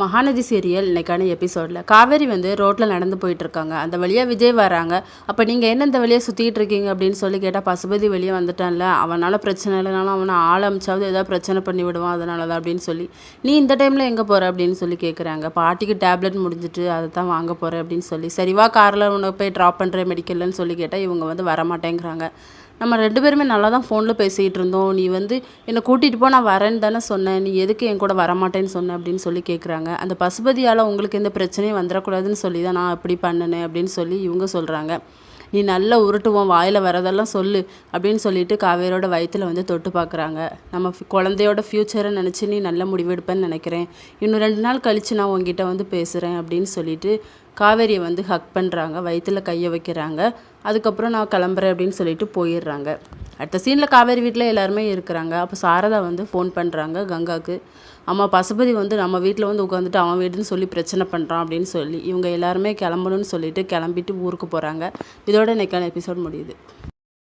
Mahanadi serial இன்னைக்கான எபிசோடில் காவேரி வந்து ரோட்டில் நடந்து போயிட்டுருக்காங்க. அந்த வழியாக விஜய் வராங்க. அப்போ நீங்கள் என்ன இந்த வழியாக சுற்றிட்டு இருக்கீங்க அப்படின்னு சொல்லி கேட்டால், பசுபதி வெளியே வந்துட்டான்ல, அவனால் பிரச்சனை இல்லைனாலும் அவனை ஆள் அமிச்சாவது ஏதாவது பிரச்சனை பண்ணி விடுவான், அதனால தான் அப்படின்னு சொல்லி, நீ இந்த டைமில் எங்கே போகிற அப்படின்னு சொல்லி கேட்குறாங்க. பாட்டிக்கு டேப்லெட் முடிஞ்சிட்டு அதை தான் வாங்க போகிறேன் அப்படின்னு சொல்லி, சரிவா காரில் உன்னை போய் ட்ராப் பண்ணுறேன் மெடிக்கல்லன்னு சொல்லி கேட்டால் இவங்க வந்து வரமாட்டேங்கிறாங்க. நம்ம 2 பேருமே நல்லா தான் ஃபோனில் பேசிகிட்டு இருந்தோம். நீ வந்து என்னை கூட்டிகிட்டு போ, நான் வரேன்னு தானே சொன்னேன். நீ எதுக்கு என் கூட வரமாட்டேன்னு சொன்ன அப்படின்னு சொல்லி கேட்குறாங்க. அந்த பசுபதியால் உங்களுக்கு எந்த பிரச்சனையும் வந்துடக்கூடாதுன்னு சொல்லி தான் நான் இப்படி பண்ணினேன் அப்படின்னு சொல்லி இவங்க சொல்கிறாங்க. நீ நல்லா உருட்டுவோம், வாயில் வரதெல்லாம் சொல்லு அப்படின்னு சொல்லிட்டு காவேரியோட வயிற்றில் வந்து தொட்டு பார்க்குறாங்க. நம்ம குழந்தையோட ஃப்யூச்சரை நினச்சி நீ நல்ல முடிவெடுப்பேன்னு நினைக்கிறேன். இன்னும் 2 நாள் கழித்து நான் உங்ககிட்ட வந்து பேசுகிறேன் அப்படின்னு சொல்லிட்டு காவேரியை வந்து ஹக் பண்ணுறாங்க, வயிற்றில் கையை வைக்கிறாங்க. அதுக்கப்புறம் நான் கிளம்புறேன் அப்படின்னு சொல்லிட்டு போயிடுறாங்க. அடுத்த சீனில் காவேரி வீட்டில் எல்லாருமே இருக்கிறாங்க. அப்போ சாரதா வந்து ஃபோன் பண்ணுறாங்க கங்காவுக்கு. அம்மா, பசுபதி வந்து நம்ம வீட்டில் வந்து உட்காந்துட்டு அவன் வீடுன்னு சொல்லி பிரச்சனை பண்ணுறான் அப்படின்னு சொல்லி இவங்க எல்லாருமே கிளம்பணும்னு சொல்லிட்டு கிளம்பிட்டு ஊருக்கு போகிறாங்க. இதோட இன்னைக்கான எபிசோட் முடியுது.